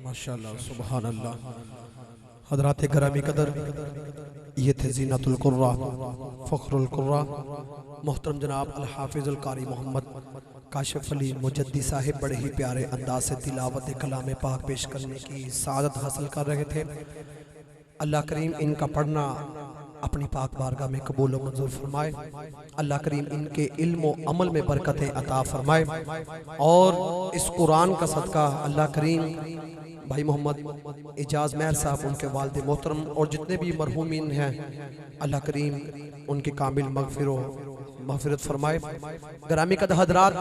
माशाअल्लाह सुभान अल्लाह। हज़रात गिरामी कदर, ये थे ज़ीनतुल कुर्रा फ़ख्रुल कुर्रा मोहतरम जनाब अल हाफ़िज़ुल कारी मोहम्मद काशिफ़ अली मुजद्दी साहिब। बड़े ही प्यारे अंदाज से तिलावत कलाम पाक पेश करने की सआदत हासिल कर रहे थे। अल्लाह करीम इनका पढ़ना अपनी पाक बारगाह में कबूल व मंजूर फरमाए। अल्लाह करीम इनके इल्म व अमल में बरकतें अता फरमाए और इस कुरान का सदका अल्लाह करीम भाई मोहम्मद इजाज़ महर साहब, उनके वालिद मोहतरम और जितने भी मरहूमीन हैं, अल्लाह करीम उनकी कामिल मग़फ़िरत फरमाए। ग्रामी कद हज़रात,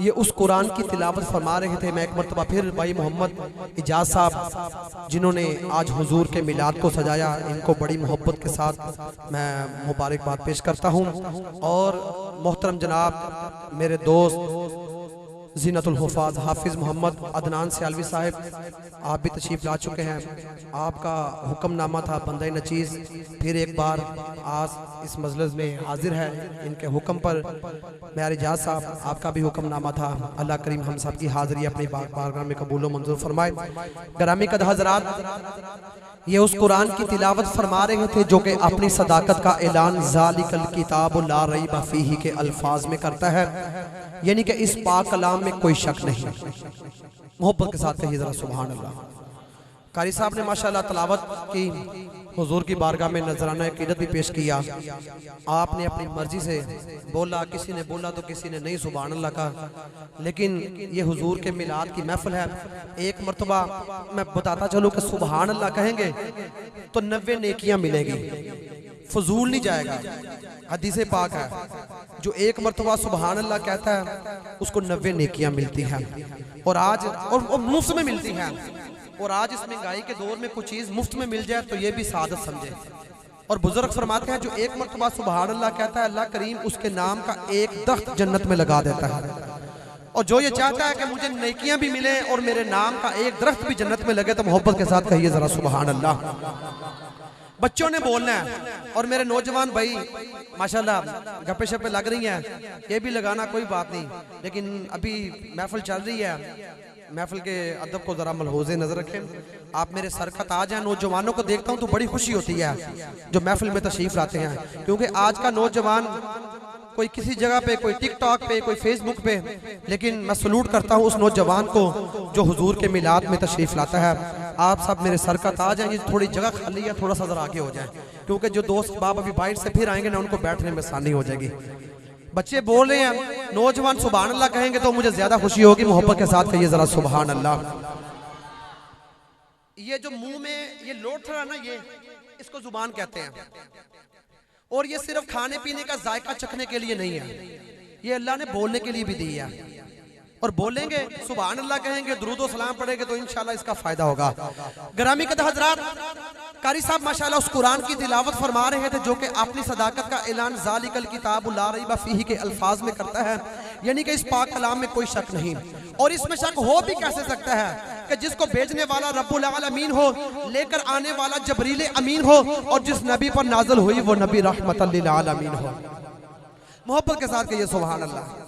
ये उस कुरान की तिलावत फरमा रहे थे। मैं एक मरतबा फिर भाई मोहम्मद इजाज़ साहब जिन्होंने आज हुजूर के मिलाद को सजाया, इनको बड़ी मोहब्बत के साथ मैं मुबारकबाद पेश करता हूँ। और मोहतरम जनाब मेरे दोस्त ज़ीनतुल हुफ़ाज़ हाफिज़ मोहम्मद अदनान सियालवी साहब, आप भी तशरीफ़ ला चुके हैं। आपका हुक्मनामा था बंदे नचीज़, फिर एक बार आज इस मजलिस में हाजिर है। इनके हुक्म पर मेरे इजाज़ साहब, आपका भी हुक्मनामा था। अल्लाह करीम हम सब की हाज़िरी अपनी बारगाह में कबूल व मंजूर फरमाए। गिरामी कद हज़रात, ये उस कुरान की तिलावत फरमा रहे थे जो कि अपनी सदाकत का ऐलान ज़ालिकल किताब ला रैब फ़ीही के अल्फाज में करता है, यानी कि इस पाक कलाम में कोई शक नहीं। मोहब्बत के साथ कहिए ज़रा सुभान अल्लाह। कारी साहब ने माशाअल्लाह तलावत की, हुजूर की बारगाह में नजराना अक़ीदत भी पेश किया। आपने अपनी मर्जी से बोला, किसी ने बोला तो किसी ने नहीं सुभान अल्लाह कहा, लेकिन ये हुजूर के मिलाद की महफिल है। एक मरतबा मैं बताता चलूँ कि सुभान अल्लाह कहेंगे तो 90 नेकियां मिलेंगी, फजूल नहीं जाएगा। हदीसे पाक है, जो एक मरतबा सुभान अल्लाह कहता है उसको 90 नेकियां मिलती हैं, और आज और मुफ्त में मिलती हैं। और आज इस महंगाई के दौर में कुछ चीज मुफ्त में मिल जाए तो ये भी सादत समझे। और बुजुर्ग फरमाते हैं जो एक मरतबा सुभान अल्लाह कहता है, अल्लाह करीम उसके नाम का एक दख्त जन्नत में लगा देता है। और जो ये चाहता है कि मुझे नेकियां भी मिले और मेरे नाम का एक दरख्त भी जन्नत में लगे, तो मोहब्बत के साथ कहिए जरा सुभान अल्लाह। बच्चों ने बोलना है और मेरे नौजवान भाई माशाल्लाह गप्पे शप्पे लग रही हैं, ये भी लगाना कोई बात नहीं, लेकिन अभी महफिल चल रही है। महफिल के अदब को जरा मलहूज़े नजर रखें। आप मेरे सर का ताज हैं। नौजवानों को देखता हूँ तो बड़ी खुशी होती है जो महफिल में तशरीफ लाते हैं, क्योंकि आज का नौजवान कोई किसी जगह पे, कोई टिकटॉक पे, कोई फेसबुक पे, लेकिन मैं सलूट करता हूँ उस नौजवान को जो हुजूर के मिलाद में तशरीफ लाता है। आप सब मेरे सर का ताज हैं। ये थोड़ी जगह खाली है, थोड़ा सा जरा आगे हो जाए, क्योंकि जो दोस्त बाप अभी बाइट से फिर आएंगे ना, उनको बैठने में आसानी हो जाएगी। बच्चे बोल रहे हैं, नौजवान सुभान अल्लाह कहेंगे तो मुझे ज्यादा खुशी होगी। मोहब्बत के साथ कहिए जरा सुभान अल्लाह। ये जो मुंह में ये लोट रहा ना, ये इसको जुबान कहते हैं, और ये सिर्फ खाने पीने का जायका चखने के लिए नहीं है, ये अल्लाह ने बोलने के लिए भी दी है। और बोलेंगे सुभान अल्लाह कहेंगे, दुरूद व सलाम पढ़ेंगे तो इंशाल्लाह इसका फायदा होगा। गिरामी कद हज़रात, कारी साहब माशाल्लाह उस कुरान की तिलावत फरमा रहे थे जो कि अपनी सदाकत का ऐलान ज़ालिकल किताब ला रैब फ़ीही के अल्फाज में करता है, यानी कि इस पाक कलाम में कोई शक नहीं। और इसमें शक हो भी कैसे सकता है कि जिसको भेजने वाला रब्बुल आलमीन हो, लेकर आने वाला जबरील अमीन हो, और जिस नबी पर नाज़िल हुई वो नबी रहमतल लिल आलमीन हो। मोहब्बत के साथ कहिए सुभान अल्लाह।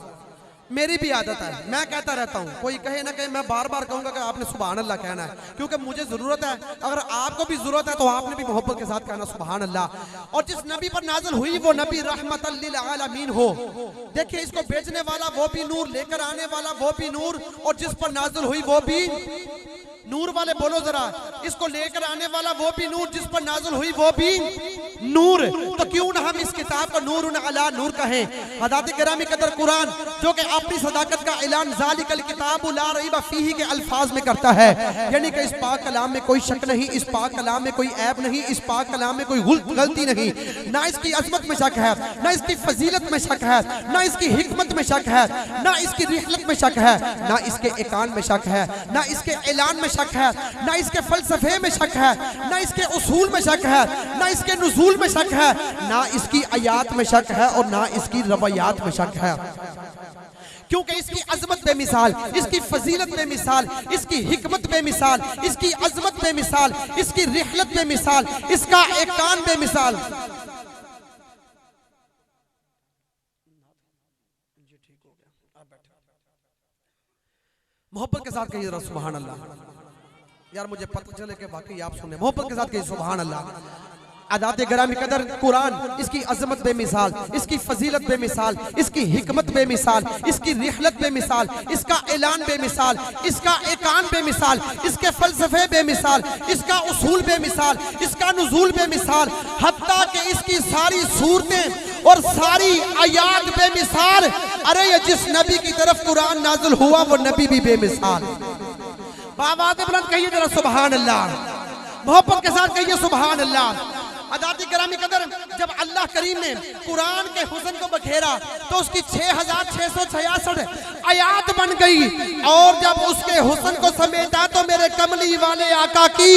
मेरी भी आदत है, मैं कहता रहता हूँ, कोई कहे ना कहे मैं बार बार कहूंगा कि आपने सुभान अल्लाह कहना है, क्योंकि मुझे जरूरत है। अगर आपको भी जरूरत है तो आपने भी मोहब्बत के साथ कहना सुभान अल्लाह। और जिस नबी पर नाज़िल हुई वो नबी रहमतल लिल आलमीन हो। देखिए, इसको भेजने वाला वो भी नूर, लेकर आने वाला वो भी नूर, और जिस पर नाज़िल हुई वो भी नूर। वाले बोलो जरा, इसको लेकर आने वाला वो भी नूर, जिस पर नाज़िल हुई वो भी नूर। तो क्यों ना हम इस किताब को नूर अला नूर कहें। हज़रात गिरामी कदर, कुरान जो कि अपनी सदाकत का ऐलान ज़ालिकल किताब ला रैब फ़ीही के अल्फाज में करता है, यानी कि इस पाक कलाम में कोई शक नहीं, इस पाक कलाम में कोई ऐब नहीं, इस पाक कलाम में कोई गलती नहीं। ना इसकी अजमत में शक है, ना इसकी फजीलत में शक है, ना इसकी हिकमत में शक है, ना इसकी रिहलत में शक है, ना इसके एकान में शक है, ना इसके ऐलान में शक है, ना इसके फलसफे में शक है, ना इसके उसूल में शक है, ना इसके नुज़ूल में शक है, ना इसकी आयात में शक है, और ना इसकी रवायात में शक है। क्योंकि इसकी अजमत बेमिसाल, इसकी फजीलत बेमिसाल, इसकी हिकमत बेमिसाल, इसकी अजमत बेमिसाल, इसकी रिहलत बेमिसाल, इसका एकान बेमिसाल। मोहब्बत के साथ कहिए जरा सुभान अल्लाह। यार मुझे पता चले कि वाकई आप सुने मोहब्बत के साथ कहिए सुभान अल्लाह। आदात ग्रामी कदर कुरान, इसकी अजमत बेमिसाल, इसकी फजीलत बेमिसाल, इसकी हिकमत बेमिसाल, इसकी रिहलत बेमिसाल, इसका ऐलान बेमिसाल, इसका एकान बेमिसाल, इसके फलसफे बेमिसाल, इसका उसूल बेमिसाल, इसका नुज़ूल बेमिसाल, हत्ता कि इसकी सारी सूरतें और सारी आयात बेमिसाल। अरे ये जिस नबी की तरफ कुरान नाज़िल हुआ वो नबी भी बेमिसाल। बावाज़ बुलंद कहिए जरा सुभान अल्लाह, मोहब्बत के साथ कहिए सुभान अल्लाह। अदाती करामी कदर, जब अल्लाह करीम ने कुरान के हुस्न को बखेरा तो उसकी 6666 आयात बन गई, और जब उसके हुस्न को समेटा तो मेरे कमली वाले आका की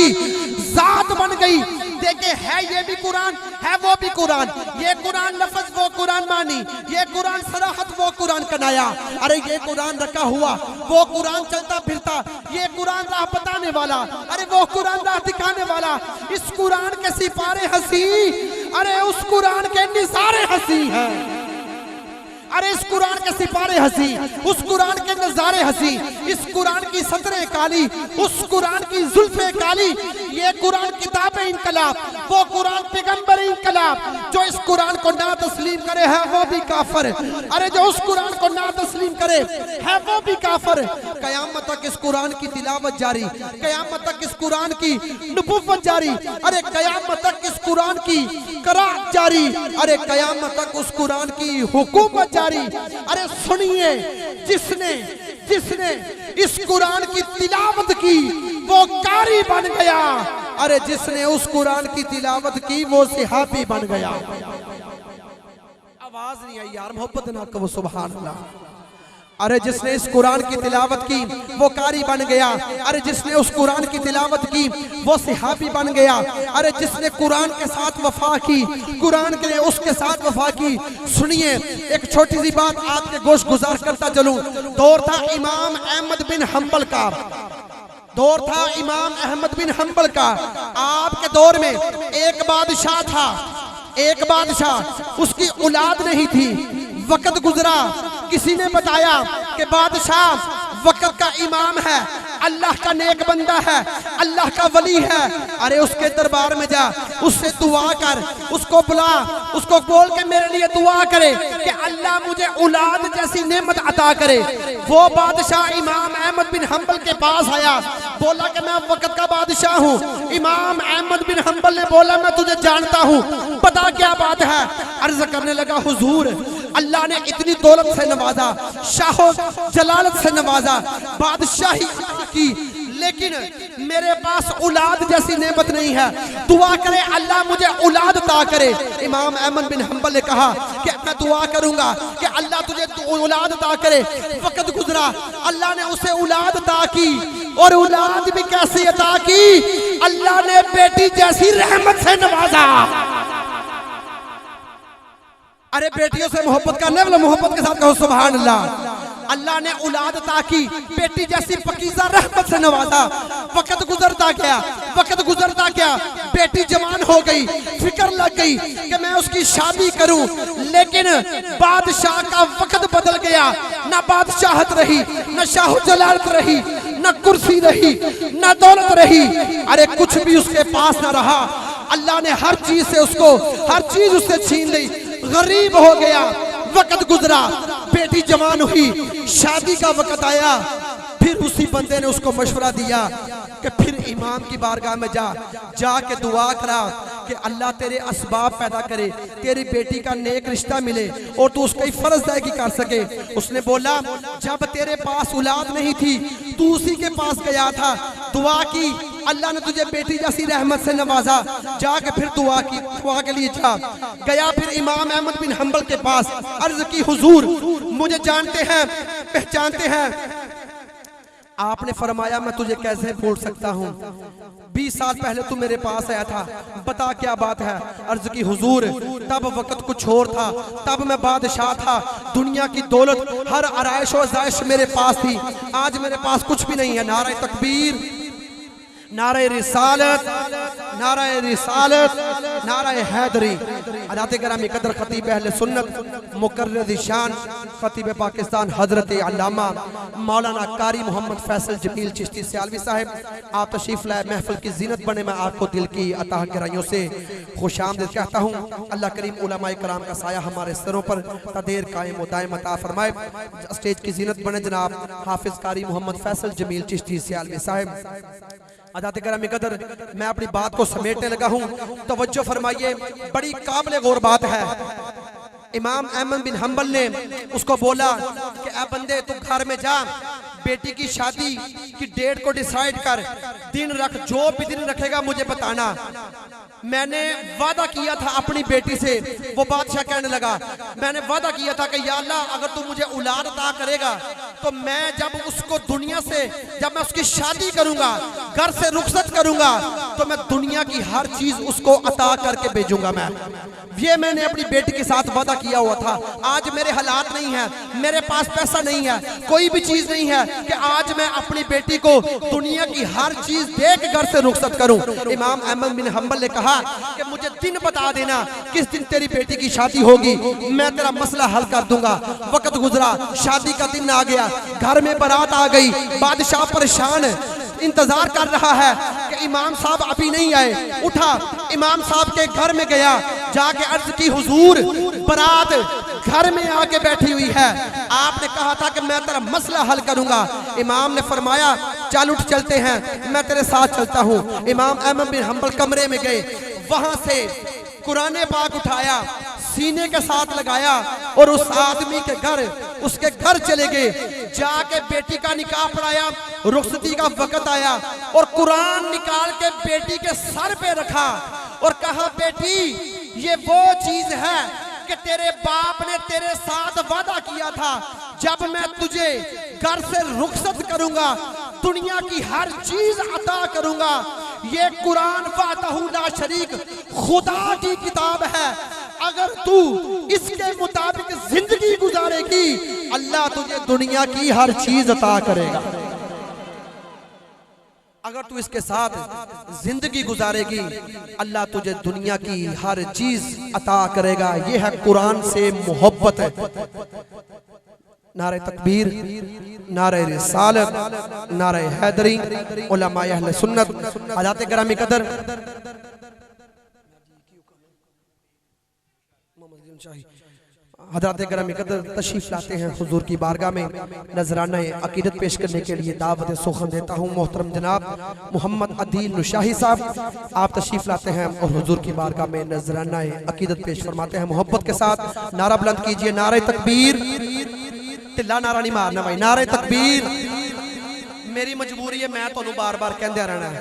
जात बन गई। देखे है ये भी कुरान, है वो भी कुरान, ये कुरान लफ्ज वो कुरान मानी, ये कुरान सराहत वो कुरान कनाया। अरे ये कुरान रखा हुआ, वो कुरान चलता फिरता, ये कुरान राह बताने वाला, अरे वो कुरान राह दिखाने वाला। इस कुरान के सिपारे हंसी, अरे उस कुरान के निसारे हंसी है। अरे इस कुरान के सिपारे हंसी, उस कुरान के नजारे हंसी, इस कुरान की सतरें काली, उस कुरान की जुल्फे काली। ये कुरान किताब इनकलाब, वो कुरान पैगंबर इनकलाब। जो इस कुरान को ना तस्लीम करे है वो भी काफिर। अरे जो उस कुरान को ना तस्लीम करे है वो भी काफिर। कयामत तक इस कुरान की तिलावत जारी, कयामत तक इस कुरान की नबुव्वत जारी, अरे कयामत तक इस कुरान की करात जारी, अरे कयामत तक उस कुरान की हुकूमत जारी। अरे सुनिए, जिसने जिसने इस कुरान की तिलावत की वो कारी बन गया, अरे जिसने उस कुरान की तिलावत की वो सिहाबी बन गया। आवाज नहीं आई यार, मोहब्बत ना कहो सुभान अल्लाह। अरे जिसने इस कुरान की तिलावत की वो कारी बन गया, अरे जिसने उस कुरान की तिलावत की वो सिहाबी बन गया। अरे जिसने कुरान के साथ वफा की, कुरान के लिए उसके साथ वफा की। सुनिए एक छोटी सी बात आपके गोश गुजार करता चलूं। दौर था इमाम अहमद बिन हंबल का, दौर था इमाम अहमद बिन हंबल का। आपके दौर में एक बादशाह था, एक बादशाह, उसकी औलाद नहीं थी। वक्त गुजरा, किसी ने बताया कि बादशाह वक्त का इमाम है, अल्लाह का नेक बंदा है, अल्लाह का वली है। अरे उसके दरबार में जा, उससे दुआ कर, उसको बुला, उसको बोल के मेरे लिए दुआ करे कि अल्लाह मुझे औलाद जैसी नेमत अता करे। वो बादशाह इमाम अहमद बिन हंबल के पास आया, बोला कि मैं वक्त का बादशाह हूँ। इमाम अहमद बिन हंबल ने बोला मैं तुझे जानता हूँ, बता क्या बात है। अर्ज करने लगा, हुजूर अल्लाह ने इतनी दौलत से नवाजा, शाहो जलालत से नवाजा, बादशाही की, लेकिन मेरे पास औलाद जैसी नेमत नहीं है। दुआ करे अल्लाह मुझे औलाद अता करे। इमाम अहमद बिन हंबल ने कहा कि मैं दुआ करूंगा कि अल्लाह तुझे औलाद अता करे। वक्त गुजरा, अल्लाह ने उसे औलाद अता की, और औलाद भी कैसी अता की, अल्लाह ने बेटी जैसी रहमत से नवाजा। अरे बेटियों से मोहब्बत करने वाले मोहब्बत के साथ कहो सुभान अल्लाह। अल्लाह ने औलाद अता की, बेटी जैसी पकीज़ा रहमत से नवाजा। वक्त गुजरता गया, वक्त गुजरता गया, बेटी जवान हो गई, फिक्र लग गई कि मैं उसकी शादी करूं, लेकिन बादशाह का वक्त बदल गया। ना बादशाहत रही, न शाह जलालत रही, न कुर्सी रही, न दौलत रही, अरे कुछ भी उसके पास न रहा। अल्लाह ने हर चीज से उसको, हर चीज उससे छीन ली, गरीब हो गया। वक्त गुजरा, बेटी जवान हुई, शादी का वक्त आया। फिर उसी बंदे ने उसको मशवरा दिया कि फिर इमाम की बारगाह में जाके दुआ करा कि अल्लाह तेरे असबाब पैदा करे, तेरी बेटी का नेक रिश्ता मिले और तू उसकी फर्ज अदायगी कर सके। उसने बोला जब तेरे पास औलाद नहीं थी तू उसी के पास गया था, दुआ की, अल्लाह ने तुझे बेटी जैसी रहमत से नवाजा, जाके फिर दुआ की, दुआ के लिए जा। गया फिर इमाम अहमद बिन हंबल के पास, अर्ज की हुजूर मुझे जानते हैं, पहचानते हैं। आपने फरमाया मैं तुझे कैसे भूल सकता हूँ, 20 साल पहले तू मेरे पास आया था, बता क्या बात है। अर्ज की हुजूर तब वक्त कुछ और था, तब मैं बादशाह था, दुनिया की दौलत हर आराइश और जायश मेरे पास थी, आज मेरे पास कुछ भी नहीं है। नारे तकबीर, नारे रिसालत, नारे रिसालत, नारे हैदरी। हज़रात गिरामी कदर खतीब अहले सुन्नत मुकर्रर शान खतीब पाकिस्तान हजरत अल्लामा मौलाना कारी मोहम्मद फैसल जमील चिश्ती सियालवी साहब, आप तशरीफ लाए, महफिल की जीनत बने। मैं आपको दिल की अता गहराइयों से खुशामदीद कहता हूँ। अल्लाह करीम उलमाए कराम का साया हमारे सरों पर तदेर कायम दायम अता फरमाए। स्टेज की जीनत बने जनाब हाफिज कारी मोहम्मद फैसल जमील चिश्ती सियालवी साहब। हज़रात गिरामी कदर, मैं अपनी बात को समेटने लगा हूँ, तवज्जो फरमाइए। बड़ी काबिल गौर बात है। इमाम अहमद बिन हंबल ने उसको बोला कि ऐ बंदे, तू घर में जा, बेटी की शादी की डेट को डिसाइड कर, दिन रख, जो भी दिन रखेगा मुझे बताना। मैंने वादा किया था अपनी बेटी से। वो बादशाह कहने लगा, मैंने वादा किया था कि या अल्लाह, अगर तू मुझे औलाद अता करेगा तो मैं जब उसको दुनिया से, जब मैं उसकी शादी करूंगा, घर से रुखसत करूंगा, तो मैं दुनिया की हर चीज उसको अता करके भेजूंगा। ये मैंने अपनी बेटी के साथ वादा किया हुआ था। आज मेरे हालात नहीं है, मेरे पास पैसा नहीं है, कोई भी चीज नहीं है कि आज मैं अपनी बेटी को दुनिया की हर चीज देख घर से रुखसत करूं। इमाम अहमद बिन हंबल ने कहा कि मुझे दिन बता देना किस दिन तेरी बेटी की शादी होगी, मैं तेरा मसला हल कर दूंगा। वक्त गुजरा, शादी का दिन आ गया, घर में बारात आ गई। बादशाह परेशान इंतजार कर रहा है कि इमाम साहब अभी नहीं आए। उठा, इमाम साहब के घर में गया, जाके अर्ज की, हुजूर बारात घर में आके बैठी हुई है, आपने कहा था कि मैं तेरा मसला हल करूंगा। इमाम ने फरमाया, चल उठ चलते हैं, मैं तेरे साथ चलता हूँ। इमाम अहमद बिन हंबल कमरे में गए, वहां से कुरान पाक उठाया, सीने के साथ लगाया और उस आदमी के घर, उसके घर चले गए। जाके बेटी का निकाह पढ़ाया, रुखसती का वक्त आया और कुरान निकाल के बेटी के सर पे रखा और कहा, बेटी ये वो चीज है कि तेरे बाप ने तेरे साथ वादा किया था, जब मैं तुझे घर से रुखसत करूंगा, दुनिया की हर चीज अता करूंगा। ये कुरान वाहदहू ला शरीक खुदा की किताब है, अगर तू इसके मुताबिक जिंदगी गुजारेगी, अल्लाह तुझे दुनिया की हर चीज अता करेगा। अगर तू इसके साथ जिंदगी गुजारेगी, अल्लाह तुझे दुनिया की हर चीज अता करेगा। ये है कुरान से मोहब्बत है। नारे तकबीर, नारे रिसालत, नारे हैदरी, उलमाए अहले सुन्नत। हज़रात गिरामी कदर, हज़रात गिरामी कदर तशरीफ लाते हैं हुजूर की बारगाह में, नजराना अकीदत पेश करने के लिए दावत सुखन देता हूँ। मोहतरम जनाब मोहम्मद अदील नुशाही साहब, आप तशरीफ लाते हैं और हुजूर की बारगाह में नजराना अकीदत पेश फरमाते हैं। मोहब्बत के साथ नारा बुलंद कीजिए, नारे तकबीर। तिल्ला नारा नहीं मारना भाई, नारे तकबीर। मेरी मजबूरी है, मैं तो बार बार कहते रहना है,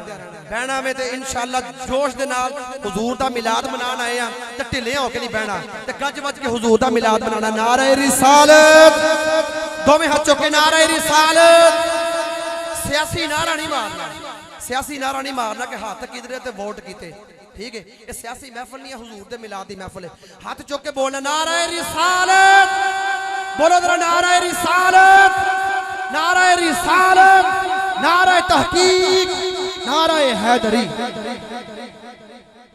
बहना वे तो इंशाअल्लाह जोश दे नाल हुजूर दा मिलाद मनाना आए हैं, तो ढिले होके नहीं बहना, तो गज वज के हुजूर दा मिलाद मनाना। नारे रिसालत, दोवें हाथ चुके, नारे रिसालत। सियासी नारा नहीं मारना, सियासी नारा नहीं मारना कि हाथ किधरे ते वोट कीते, ठीक है? ये सियासी महफिल नहीं है, हुजूर दे मिलाद दी महफिल है। हाथ चुक के बोलना, नारे रिसालत। बोलो जरा, नारे रिसालत, नारे रिसालत, नारे तहकीक, नारे हैदरी।